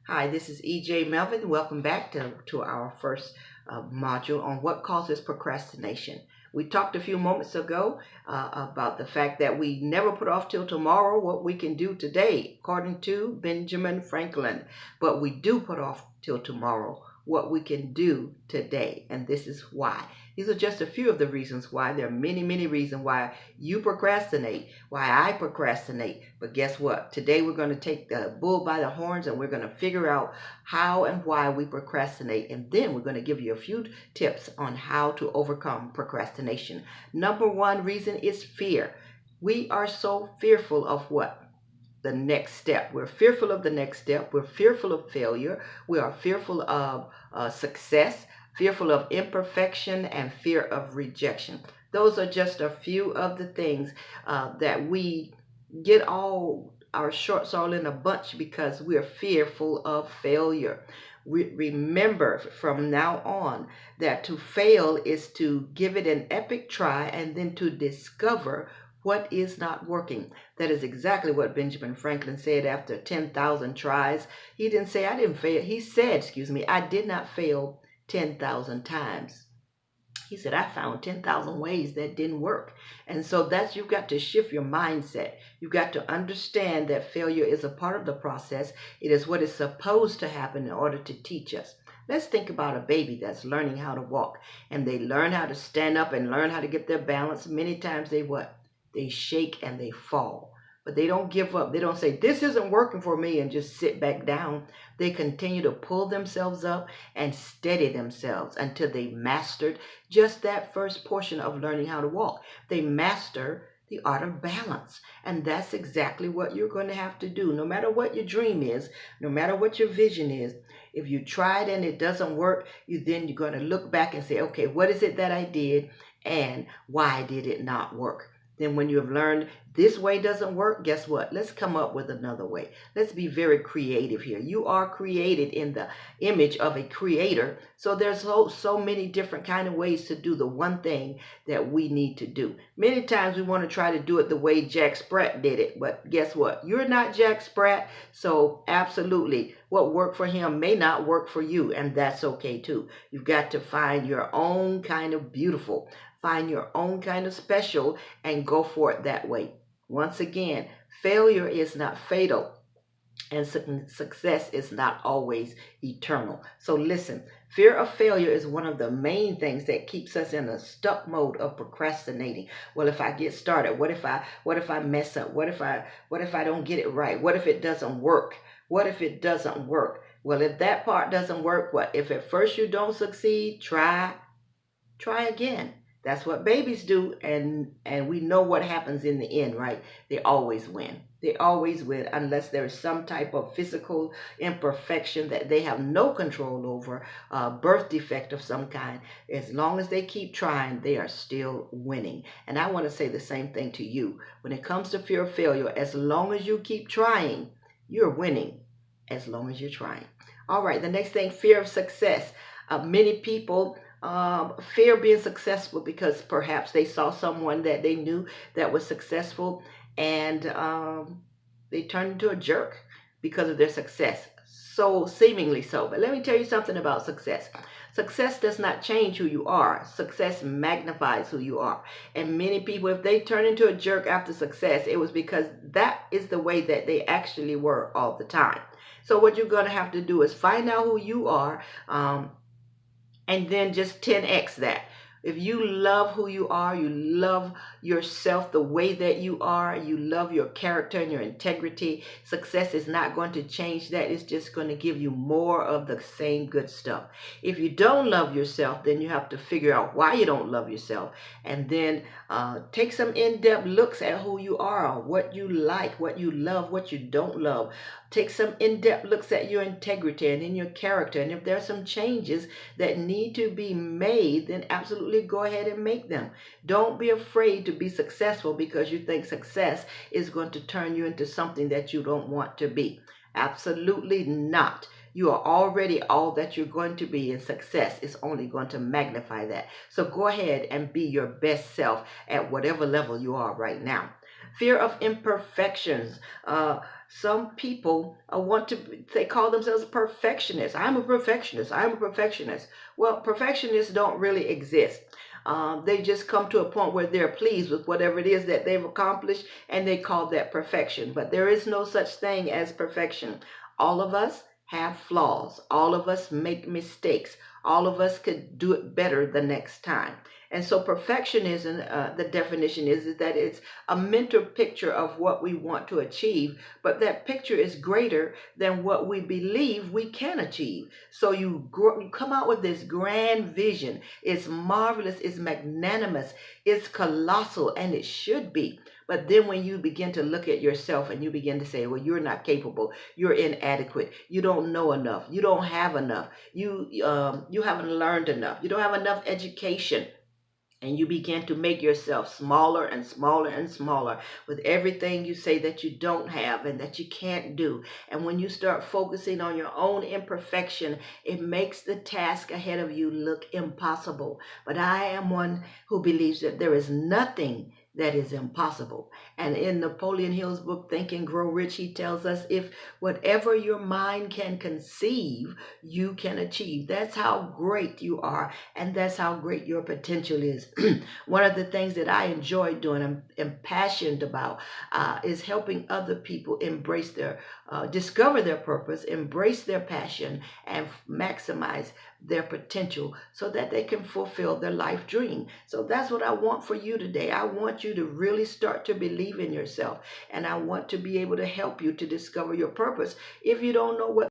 Hi, this is EJ Melvin. Welcome back to our first module on what causes procrastination. We talked a few moments ago about the fact that we never put off till tomorrow what we can do today, according to Benjamin Franklin. But we do put off till tomorrow what we can do today. And this is why. These are just a few of the reasons why. There are many, many reasons why you procrastinate, why I procrastinate. But guess what? Today we're going to take the bull by the horns and we're going to figure out how and why we procrastinate. And then we're going to give you a few tips on how to overcome procrastination. Number one reason is fear. We are so fearful of what? The next step. We're fearful of the next step. We're fearful of failure. We are fearful of success, fearful of imperfection, and fear of rejection. Those are just a few of the things that we get all our shorts all in a bunch because we're fearful of failure. Remember from now on that to fail is to give it an epic try and then to discover what is not working. That is exactly what Benjamin Franklin said after 10,000 tries. He didn't say, I didn't fail. He said, I did not fail 10,000 times. He said, I found 10,000 ways that didn't work. And so you've got to shift your mindset. You've got to understand that failure is a part of the process. It is what is supposed to happen in order to teach us. Let's think about a baby that's learning how to walk, and they learn how to stand up and learn how to get their balance. Many times they what? They shake and they fall. But they don't give up. They don't say, this isn't working for me, and just sit back down. They continue to pull themselves up and steady themselves until they mastered just that first portion of learning how to walk. They master the art of balance. And that's exactly what you're going to have to do. No matter what your dream is, no matter what your vision is, if you tried and it doesn't work, you're going to look back and say, okay, what is it that I did and why did it not work? Then when you have learned this way doesn't work, guess what? Let's come up with another way. Let's be very creative here. You are created in the image of a creator. So there's so many different kind of ways to do the one thing that we need to do. Many times we want to try to do it the way Jack Sprat did it. But guess what? You're not Jack Sprat. So absolutely, what worked for him may not work for you. And that's okay too. You've got to find your own kind of beautiful. Find your own kind of special and go for it that way. Once again, failure is not fatal and success is not always eternal. So listen, fear of failure is one of the main things that keeps us in a stuck mode of procrastinating. Well, if I get started, what if I mess up? What if I don't get it right? What if it doesn't work? What if it doesn't work? Well, if that part doesn't work, what? If at first you don't succeed, try again. That's what babies do, and we know what happens in the end, right? They always win. They always win unless there's some type of physical imperfection that they have no control over, a birth defect of some kind. As long as they keep trying, they are still winning. And I want to say the same thing to you. When it comes to fear of failure, as long as you keep trying, you're winning as long as you're trying. All right, the next thing, fear of success. Many people fear being successful because perhaps they saw someone that they knew that was successful and they turned into a jerk because of their success. So seemingly so. But let me tell you something about success. Success does not change who you are. Success magnifies who you are. And many people, if they turn into a jerk after success, it was because that is the way that they actually were all the time. So what you're going to have to do is find out who you are, and then just 10x that. If you love who you are, you love yourself the way that you are, you love your character and your integrity, success is not going to change that. It's just going to give you more of the same good stuff. If you don't love yourself, then you have to figure out why you don't love yourself. And then take some in-depth looks at who you are, what you like, what you love, what you don't love. Take some in-depth looks at your integrity and in your character. And if there are some changes that need to be made, then absolutely go ahead and make them. Don't be afraid to be successful because you think success is going to turn you into something that you don't want to be. Absolutely not. You are already all that you're going to be, and success is only going to magnify that. So go ahead and be your best self at whatever level you are right now. Fear of imperfections. some people they call themselves perfectionists. I'm a perfectionist. I'm a perfectionist. Well, perfectionists don't really exist. They just come to a point where they're pleased with whatever it is that they've accomplished, and they call that perfection. But there is no such thing as perfection. All of us have flaws. All of us make mistakes. All of us could do it better the next time. And so perfectionism, the definition is that it's a mental picture of what we want to achieve, but that picture is greater than what we believe we can achieve. So you come out with this grand vision. It's marvelous, it's magnanimous, it's colossal, and it should be. But then when you begin to look at yourself and you begin to say, well, you're not capable, you're inadequate, you don't know enough, you don't have enough, you haven't learned enough, you don't have enough education, and you begin to make yourself smaller and smaller and smaller with everything you say that you don't have and that you can't do. And when you start focusing on your own imperfection, it makes the task ahead of you look impossible. But I am one who believes that there is nothing that is impossible. And in Napoleon Hill's book, Think and Grow Rich, he tells us if whatever your mind can conceive, you can achieve. That's how great you are, and that's how great your potential is. One of the things that I enjoy doing, I'm passionate about, is helping other people embrace discover their purpose, embrace their passion, and maximize their potential so that they can fulfill their life dream. So that's what I want for you today. I want you to really start to believe in yourself, and I want to be able to help you to discover your purpose. If you don't know what